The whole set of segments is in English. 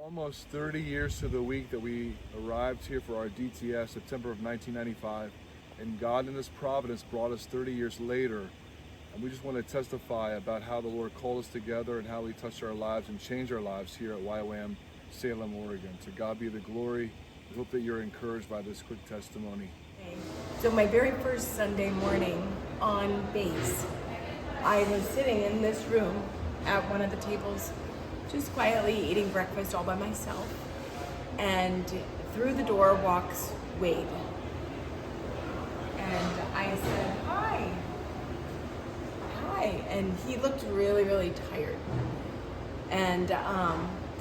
Almost 30 years to the week that we arrived here for our DTS, September of 1995, and God in His providence brought us 30 years later. And we just want to testify about how the Lord called us together and how He touched our lives and changed our lives here at YWAM, Salem, Oregon. To God be the glory. We hope that you're encouraged by this quick testimony. So my very first Sunday morning on base, I was sitting in this room at one of the tables, just quietly eating breakfast all by myself. And through the door walks Wade. And I said, hi. And he looked really, really tired. And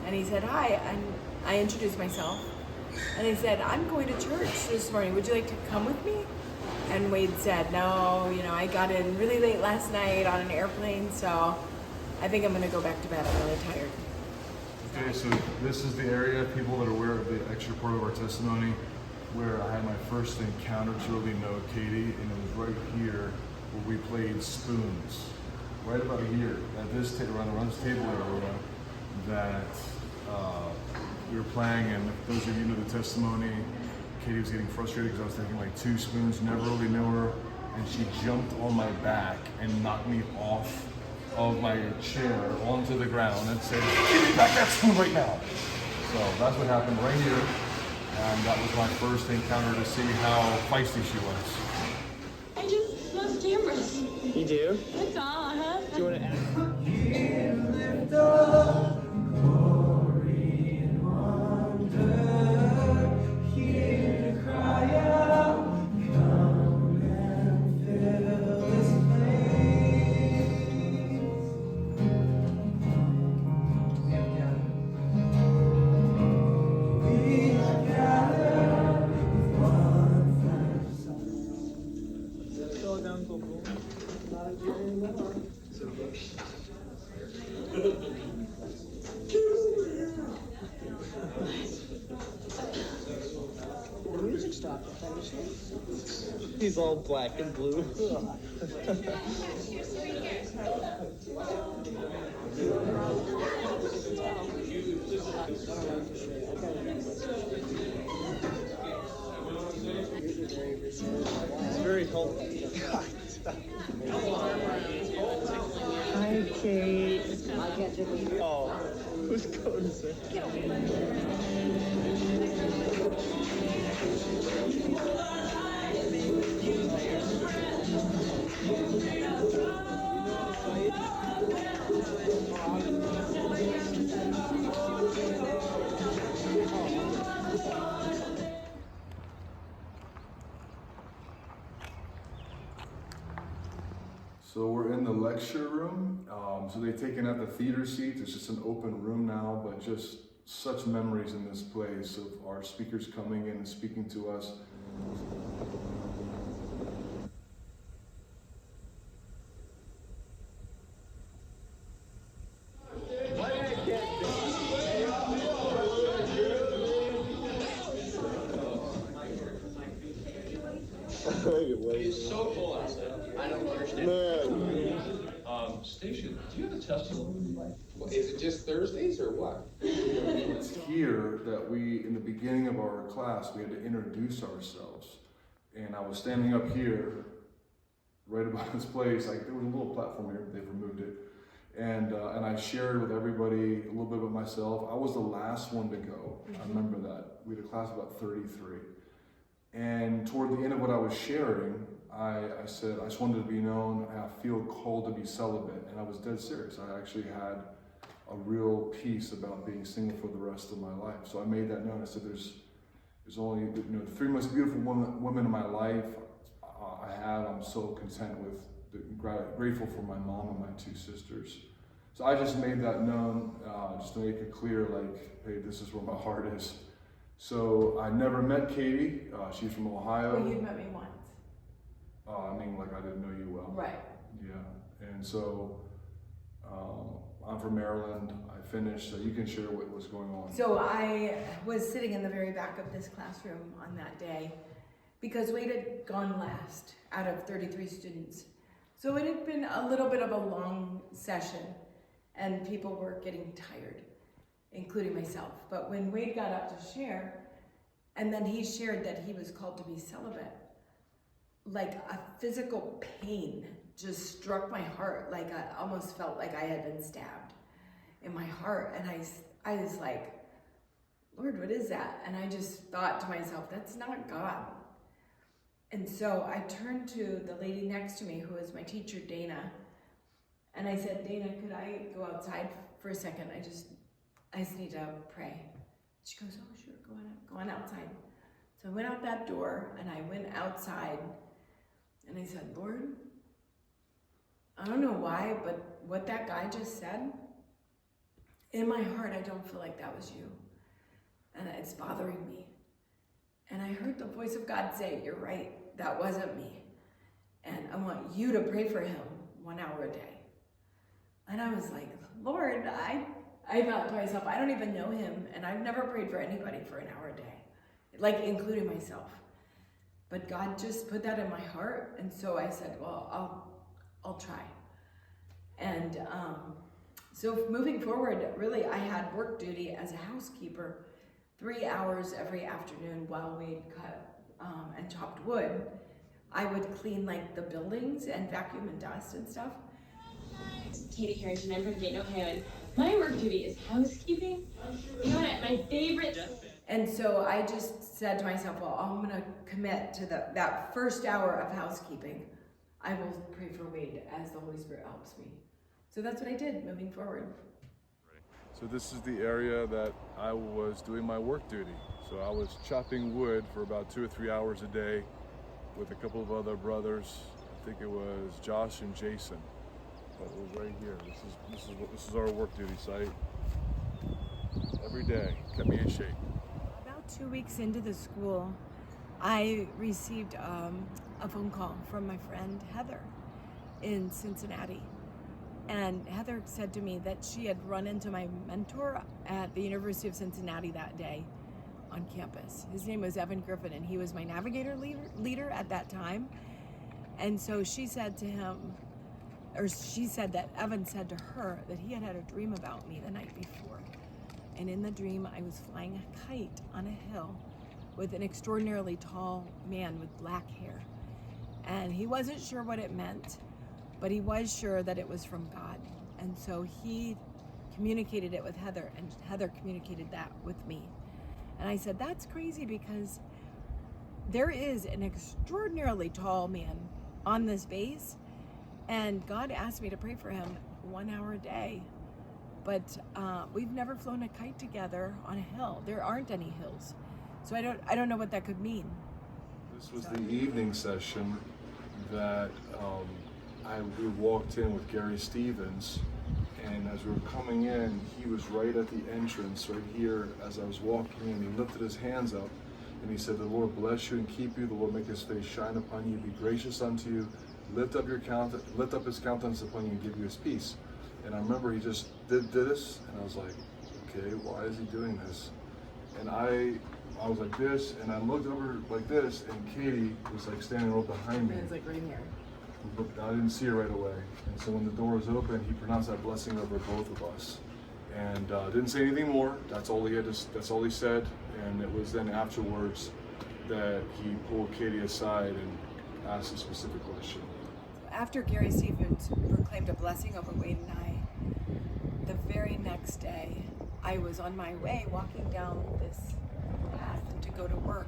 he said, hi. And I introduced myself. And he said, I'm going to church this morning. Would you like to come with me? And Wade said, no, I got in really late last night on an airplane, so I think I'm going to go back to bed. I'm really tired. Okay, so this is the area, people that are aware of the extra part of our testimony, where I had my first encounter to really know Katie, and it was right here where we played spoons. Right about here, at this around this table area, that we were playing, and those of you know the testimony, Katie was getting frustrated because I was taking like 2 spoons, never really knew her, and she jumped on my back and knocked me off of my chair onto the ground and said, "Give me back that spoon right now." So that's what happened right here, and that was my first encounter to see how feisty she was. I just love cameras. You do? That's all, huh? Do you want to add? The music stopped. He's all black and blue. It's very helpful. Hi, Kate. Oh, who's going to say? So we're in the lecture room. So they've taken out the theater seats. It's just an open room now, but just such memories in this place of our speakers coming in and speaking to us. It's so cold outside. I don't understand. Station, do you have a testimony? Well, is it just Thursdays or what? It's here that we, in the beginning of our class, we had to introduce ourselves. And I was standing up here, right about this place. Like, there was a little platform here, but they've removed it. And I shared with everybody a little bit about myself. I was the last one to go. I remember that. We had a class of about 33. And toward the end of what I was sharing, I said, I just wanted to be known, I feel called to be celibate. And I was dead serious. I actually had a real peace about being single for the rest of my life. So I made that known. I said, there's only, the 3 most beautiful women in my life I'm so content with, grateful for my mom and my 2 sisters. So I just made that known, just to make it clear, like, hey, this is where my heart is. So I never met Katie. She's from Ohio. Well, you'd met me once. I mean, like, I didn't know you well. Right. Yeah. And so I'm from Maryland. I finished, so you can share what was going on. So I was sitting in the very back of this classroom on that day because Wade had gone last out of 33 students. So it had been a little bit of a long session and people were getting tired. including myself. But when Wade got up to share, and then he shared that he was called to be celibate, like a physical pain just struck my heart. Like I almost felt like I had been stabbed in my heart. And I was like, Lord, what is that? And I just thought to myself, that's not God. And so I turned to the lady next to me, who was my teacher, Dana. And I said, Dana, could I go outside for a second? I just need to pray. She goes, oh, sure, go on outside. So I went out that door and I went outside and I said, Lord, I don't know why, but what that guy just said, in my heart, I don't feel like that was you. And it's bothering me. And I heard the voice of God say, you're right, that wasn't me. And I want you to pray for him 1 hour a day. And I was like, Lord, I thought to myself, I don't even know him, and I've never prayed for anybody for an hour a day, like including myself. But God just put that in my heart, and so I said, well, I'll try. And so moving forward, really, I had work duty as a housekeeper 3 hours every afternoon while we'd cut and chopped wood. I would clean like the buildings and vacuum and dust and stuff. Katie Harrington, I'm from Dayton, Ohio, and my work duty is housekeeping. You know what, my favorite... And so I just said to myself, well, I'm gonna commit to that first hour of housekeeping. I will pray for Wade as the Holy Spirit helps me. So that's what I did moving forward. So this is the area that I was doing my work duty. So I was chopping wood for about 2 or 3 hours a day with a couple of other brothers. I think it was Josh and Jason. But it was right here. This is our work duty site. Every day, kept me in shape. About 2 weeks into the school, I received a phone call from my friend Heather in Cincinnati. And Heather said to me that she had run into my mentor at the University of Cincinnati that day on campus. His name was Evan Griffin, and he was my navigator leader at that time. And so she said to him, or she said that Evan said to her that he had a dream about me the night before. And in the dream, I was flying a kite on a hill with an extraordinarily tall man with black hair. And he wasn't sure what it meant, but he was sure that it was from God. And so he communicated it with Heather, and Heather communicated that with me. And I said, that's crazy, because there is an extraordinarily tall man on this base, and God asked me to pray for him 1 hour a day. But we've never flown a kite together on a hill. There aren't any hills. So I don't know what that could mean. This was the evening session that we walked in with Gary Stevens, and as we were coming in, he was right at the entrance, right here. As I was walking in, he lifted his hands up, and he said, "The Lord bless you and keep you. The Lord make his face shine upon you, be gracious unto you, lift up his countenance upon you, and give you his peace." And I remember he just did this, and I was like, okay, why is he doing this? And I was like this, and I looked over like this, and Katie was like standing right behind me. It's like right here. But I didn't see her right away. And so when the door was open, he pronounced that blessing over both of us. And didn't say anything more. That's all he said. And it was then afterwards that he pulled Katie aside and asked a specific question. After Gary Stevens proclaimed a blessing over Wade and I, the very next day, I was on my way walking down this path to go to work.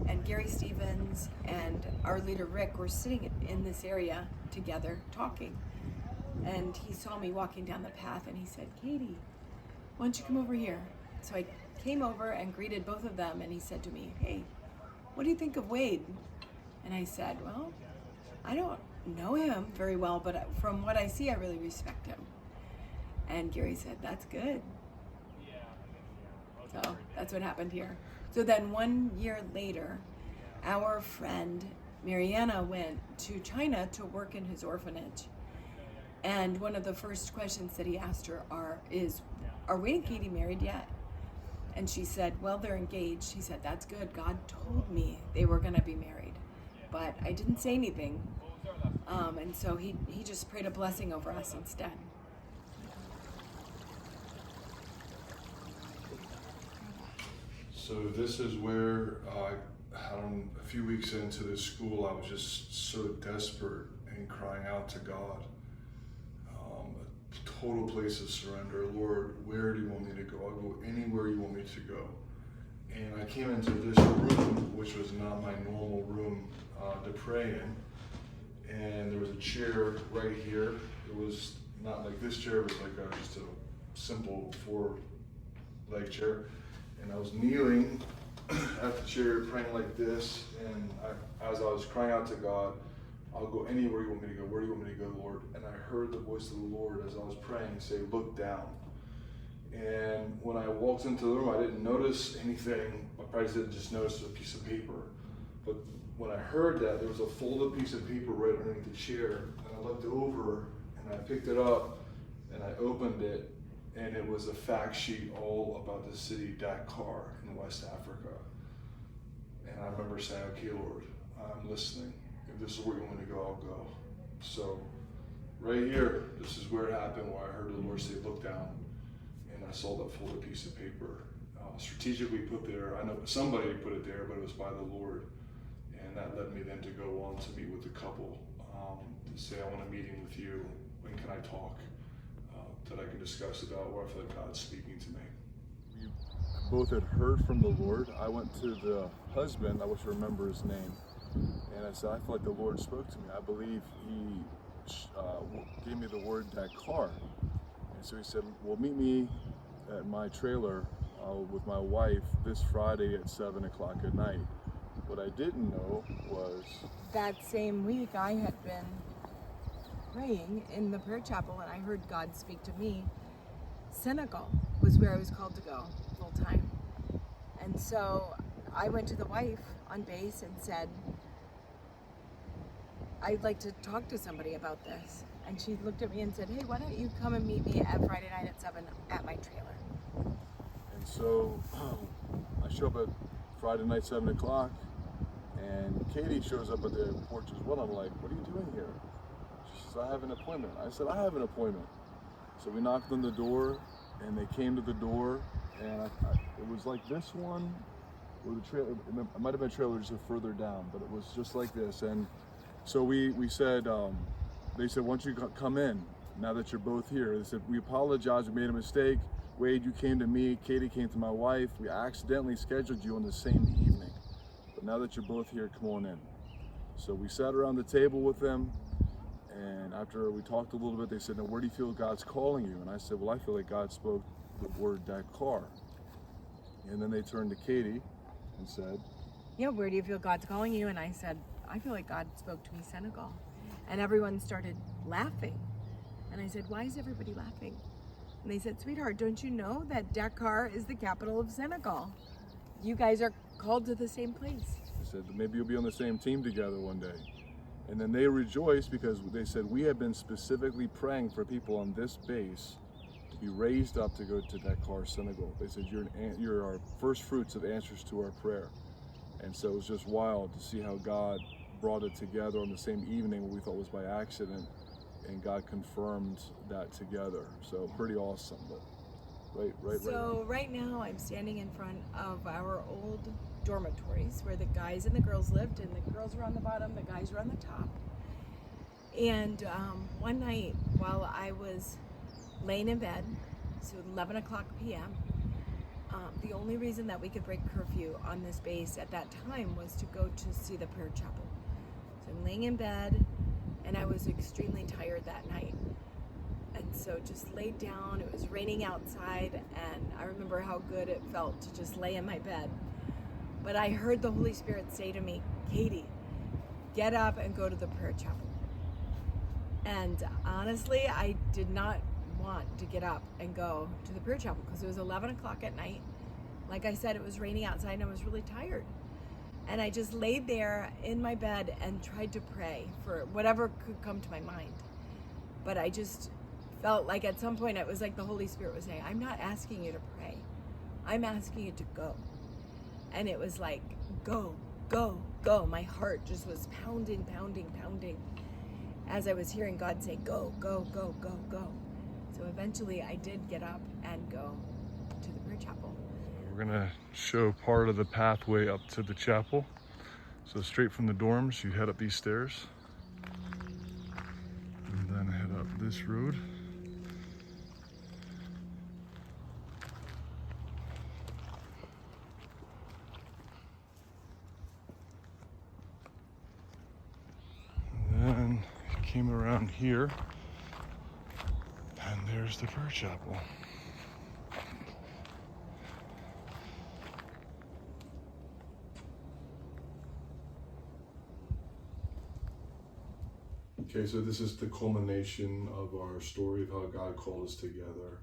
And Gary Stevens and our leader Rick were sitting in this area together talking. And he saw me walking down the path, and he said, "Katie, why don't you come over here?" So I came over and greeted both of them, and he said to me, "Hey, what do you think of Wade?" And I said, "Well, I don't know him very well, but from what I see, I really respect him." And Gary said, "That's good." So that's what happened here. So then 1 year later, our friend Mariana went to China to work in his orphanage. And one of the first questions that he asked her is, "Are Wade and Katie married yet?" And she said, "Well, they're engaged." He said, "That's good. God told me they were going to be married, but I didn't say anything." And so he just prayed a blessing over us instead. So this is where a few weeks into this school, I was just so desperate and crying out to God. A total place of surrender. Lord, where do you want me to go? I'll go anywhere you want me to go. And I came into this room, which was not my normal room to pray in. And there was a chair right here. It was not like this chair, it was like just a simple 4-leg chair. And I was kneeling at the chair, praying like this. And as I was crying out to God, I'll go anywhere you want me to go. Where do you want me to go, Lord? And I heard the voice of the Lord as I was praying say, look down. And when I walked into the room, I didn't notice anything. I probably didn't just notice a piece of paper. But when I heard that, there was a folded piece of paper right underneath the chair. And I looked over and I picked it up and I opened it. And it was a fact sheet all about the city Dakar in West Africa. And I remember saying, okay, Lord, I'm listening. If this is where you want me to go, I'll go. So right here, this is where it happened, where I heard the Lord say, look down. And I saw that folded piece of paper strategically put there. I know somebody put it there, but it was by the Lord. And that led me then to go on to meet with the couple, to say, I want a meeting with you. When can I talk? That I can discuss about where I feel like God's speaking to me. We both had heard from the Lord. I went to the husband, I wish I remember his name, and I said, I feel like the Lord spoke to me. I believe he gave me the word Dakar. And so he said, well, meet me at my trailer with my wife this Friday at 7 o'clock at night. What I didn't know was That same week, I had been praying in the prayer chapel and I heard God speak to me. Senegal was where I was called to go full time. And so I went to the wife on base and said, I'd like to talk to somebody about this. And she looked at me and said, hey, why don't you come and meet me at Friday night at 7 at my trailer? And so I show up at Friday night, 7 o'clock, and Katie shows up at the porch as well. I'm like, what are you doing here? She says, I have an appointment. I said, I have an appointment. So we knocked on the door, and they came to the door, and it was like this one, or the trailer, it might have been a trailer just further down, but it was just like this. And so we said, they said, why don't you come in now that you're both here? They said, we apologize, we made a mistake. Wade, you came to me, Katie came to my wife. We accidentally scheduled you on the same evening. But now that you're both here, come on in. So we sat around the table with them, and after we talked a little bit, they said, now where do you feel God's calling you? And I said, well, I feel like God spoke the word Dakar. And then they turned to Katie and said, yeah, where do you feel God's calling you? And I said, I feel like God spoke to me Senegal. And everyone started laughing. And I said, why is everybody laughing? And they said, sweetheart, don't you know that Dakar is the capital of Senegal? You guys are called to the same place. I said, maybe you'll be on the same team together one day. And then they rejoiced because they said, we have been specifically praying for people on this base to be raised up to go to Dakar, Senegal. They said, you're our first fruits of answers to our prayer. And so it was just wild to see how God brought it together on the same evening, what we thought was by accident, and God confirmed that together. So pretty awesome. But right now I'm standing in front of our old dormitories where the guys and the girls lived, and the girls were on the bottom, the guys were on the top. And one night while I was laying in bed, so 11 o'clock p.m., the only reason that we could break curfew on this base at that time was to go to see the prayer chapel. So I'm laying in bed, and I was extremely tired that night. And so just laid down. It was raining outside, and I remember how good it felt to just lay in my bed. But I heard the Holy Spirit say to me, Katie, get up and go to the prayer chapel. And honestly, I did not want to get up and go to the prayer chapel because it was 11 o'clock at night. Like I said, it was raining outside and I was really tired. And I just laid there in my bed and tried to pray for whatever could come to my mind. But I just felt like at some point it was like the Holy Spirit was saying, I'm not asking you to pray. I'm asking you to go. And it was like, go, go, go. My heart just was pounding, pounding, pounding as I was hearing God say, go, go, go, go, go. So eventually I did get up and go to the prayer chapel. gonna show part of the pathway up to the chapel. So straight from the dorms, you head up these stairs and then head up this road. And then you came around here and there's the prayer chapel. Okay, so this is the culmination of our story of how God called us together.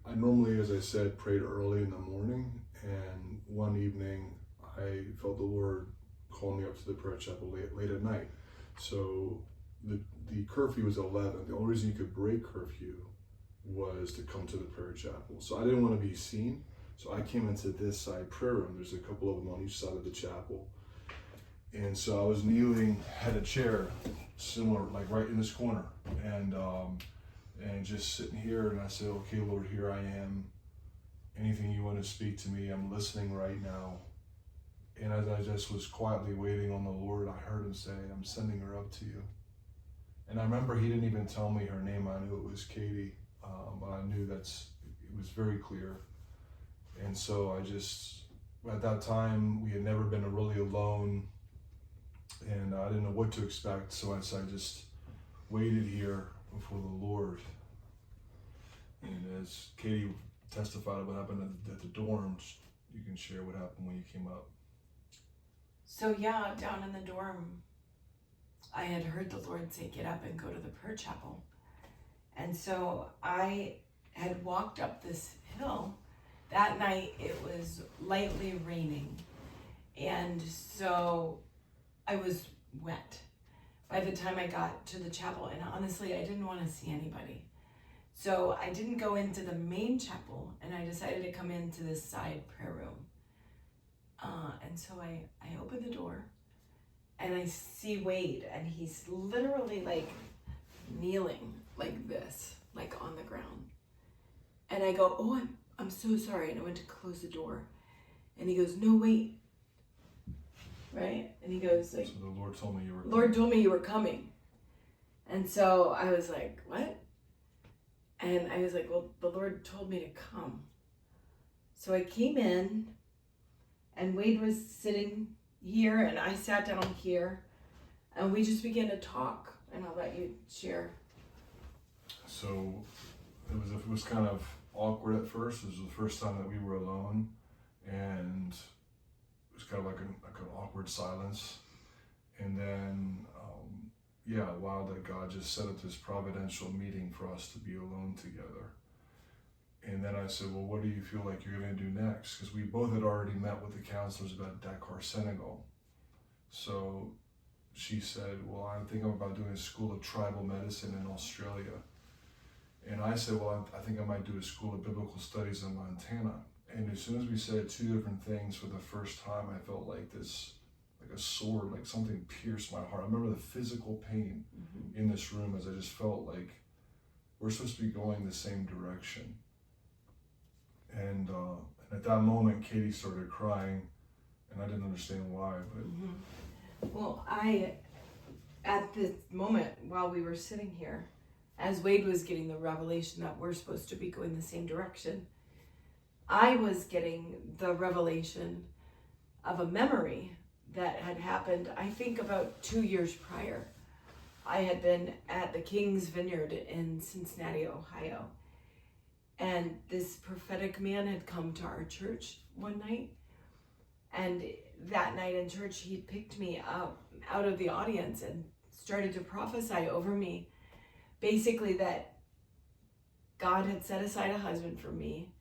I normally, as I said, prayed early in the morning, and one evening I felt the Lord call me up to the prayer chapel late at night. So the curfew was 11. The only reason you could break curfew was to come to the prayer chapel. So I didn't want to be seen, so I came into this side prayer room. There's a couple of them on each side of the chapel. And so I was kneeling, had a chair, similar, like right in this corner, and just sitting here, and I said, okay, Lord, here I am. Anything you want to speak to me, I'm listening right now. And as I just was quietly waiting on the Lord, I heard him say, I'm sending her up to you. And I remember he didn't even tell me her name. I knew it was Katie, but I knew it was very clear. And so I just, at that time, we had never been really alone, and I didn't know what to expect, so I just waited here before the Lord. And as Katie testified of what happened at the dorms, you can share what happened when you came up. So yeah, down in the dorm, I had heard the Lord say, get up and go to the prayer chapel. And so I had walked up this hill. That night it was lightly raining. And so I was wet by the time I got to the chapel, and honestly, I didn't want to see anybody. So I didn't go into the main chapel, and I decided to come into this side prayer room. And so I opened the door, and I see Wade, and he's literally like kneeling like this, like on the ground. And I go, oh, I'm so sorry. And I went to close the door, and he goes, no, wait. Right? And he goes like, so the Lord told me you were coming. Lord told me you were coming. And so I was like, what? And I was like, well, the Lord told me to come. So I came in, and Wade was sitting here, and I sat down here, and we just began to talk, and I'll let you share. So it was kind of awkward at first. It was the first time that we were alone, and it was kind of like an awkward silence. And then, wow, that God just set up this providential meeting for us to be alone together. And then I said, well, what do you feel like you're going to do next? Because we both had already met with the counselors about Dakar, Senegal. So she said, well, I'm thinking about doing a school of tribal medicine in Australia. And I said, well, I think I might do a school of biblical studies in Montana. And as soon as we said two different things for the first time, I felt like this, like a sword, like something pierced my heart. I remember the physical pain in this room as I just felt like we're supposed to be going the same direction. And at that moment, Katie started crying, and I didn't understand why. But Well, at this moment, while we were sitting here, as Wade was getting the revelation that we're supposed to be going the same direction, I was getting the revelation of a memory that had happened, I think, about 2 years prior. I had been at the King's Vineyard in Cincinnati, Ohio. And this prophetic man had come to our church one night. And that night in church, he picked me up out of the audience and started to prophesy over me. Basically that God had set aside a husband for me,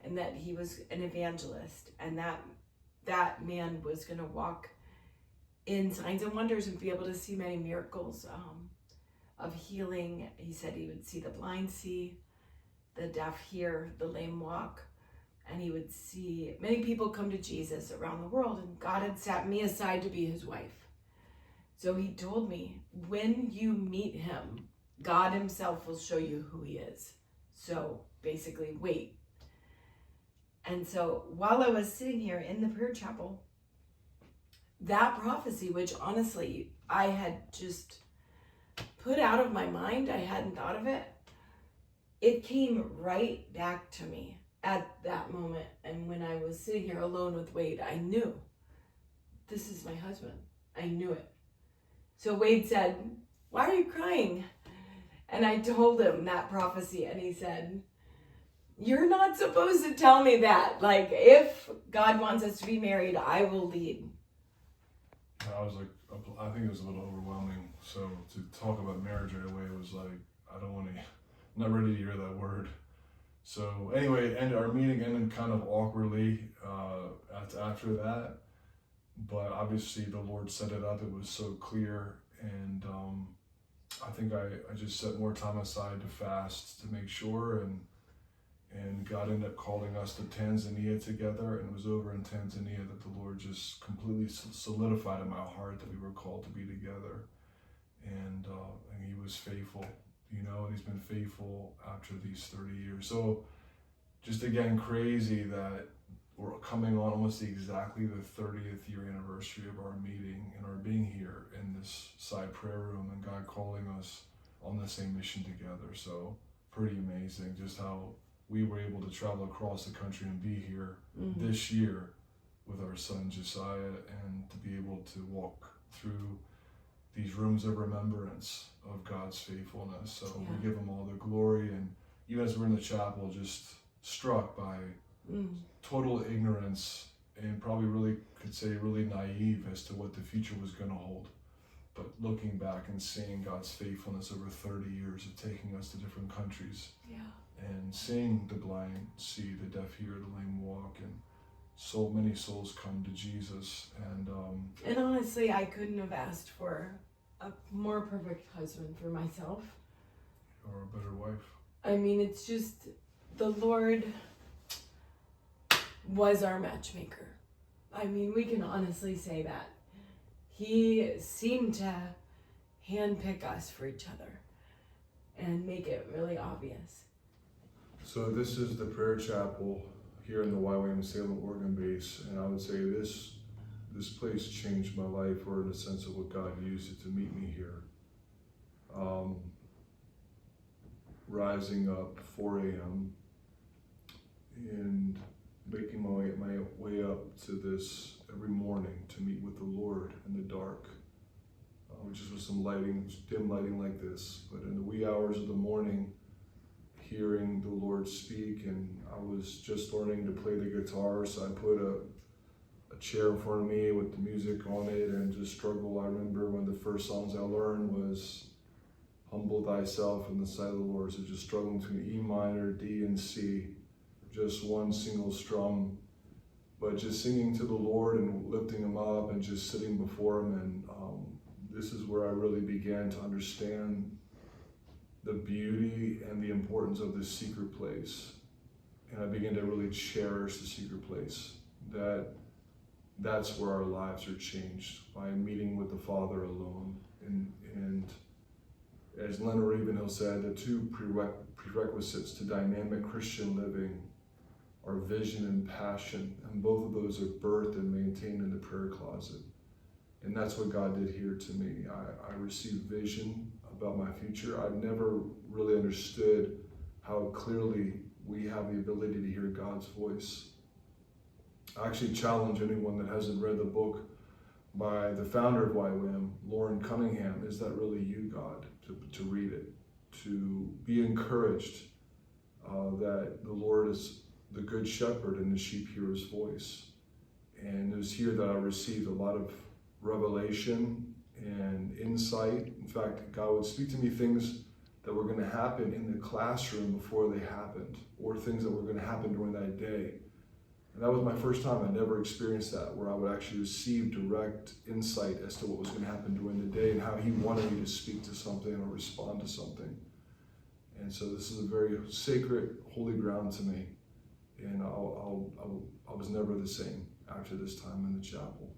and that he was an evangelist, and that man was going to walk in signs and wonders and be able to see many miracles of healing. He said he would see the blind see, the deaf hear, the lame walk, and he would see many people come to Jesus around the world, and God had set me aside to be his wife. So he told me, when you meet him, God himself will show you who he is. So basically, wait. And so while I was sitting here in the prayer chapel, that prophecy, which honestly I had just put out of my mind, I hadn't thought of it, it came right back to me at that moment. And when I was sitting here alone with Wade, I knew this is my husband. I knew it. So Wade said, "Why are you crying?" And I told him that prophecy, and he said, "You're not supposed to tell me that. Like, if God wants us to be married, I will lead." I was like, I think it was a little overwhelming. So to talk about marriage right away was like, I don't want to, I'm not ready to hear that word. So anyway, our meeting ended kind of awkwardly after that. But obviously the Lord set it up. It was so clear. And I think I just set more time aside to fast to make sure. And God ended up calling us to Tanzania together, and it was over in Tanzania that the Lord just completely solidified in my heart that we were called to be together. And He was faithful, and He's been faithful after these 30 years. So just again, crazy that we're coming on almost exactly the 30th year anniversary of our meeting and our being here in this side prayer room, and God calling us on the same mission together. So pretty amazing just how we were able to travel across the country and be here this year with our son Josiah, and to be able to walk through these rooms of remembrance of God's faithfulness. So we give Him all the glory. And even as we're in the chapel, just struck by total ignorance, and probably really could say really naive as to what the future was going to hold. But looking back and seeing God's faithfulness over 30 years of taking us to different countries, and seeing the blind see, the deaf hear, the lame walk, and so many souls come to Jesus. And honestly, I couldn't have asked for a more perfect husband for myself. Or a better wife. I mean, it's just the Lord was our matchmaker. I mean, we can honestly say that. He seemed to handpick us for each other and make it really obvious. So this is the prayer chapel here in the YWAM Salem, Oregon base, and I would say this place changed my life, or in the sense of what God used it to meet me here. Rising up 4 a.m. and making my way up to this every morning to meet with the Lord in the dark, just with some lighting, dim lighting like this, but in the wee hours of the morning, hearing the Lord speak. And I was just learning to play the guitar, so I put a chair in front of me with the music on it and just struggle. I remember one of the first songs I learned was "Humble Thyself in the Sight of the Lord," so just struggling between E minor, D, and C, just one single strum, but just singing to the Lord and lifting Him up and just sitting before Him. And this is where I really began to understand the beauty and the importance of this secret place. And I began to really cherish the secret place. That's where our lives are changed, by meeting with the Father alone. And as Leonard Ravenhill said, the two prerequisites to dynamic Christian living are vision and passion, and both of those are birthed and maintained in the prayer closet. And that's what God did here to me. I received vision about my future. I've never really understood how clearly we have the ability to hear God's voice. I actually challenge anyone that hasn't read the book by the founder of YWAM, Lauren Cunningham, "Is That Really You, God?" to read it, to be encouraged that the Lord is the good shepherd and the sheep hear His voice. And it was here that I received a lot of revelation and insight. In fact, God would speak to me things that were going to happen in the classroom before they happened, or things that were going to happen during that day. And that was my first time. I never experienced that, where I would actually receive direct insight as to what was going to happen during the day and how He wanted me to speak to something or respond to something. And so this is a very sacred, holy ground to me. And I was never the same after this time in the chapel.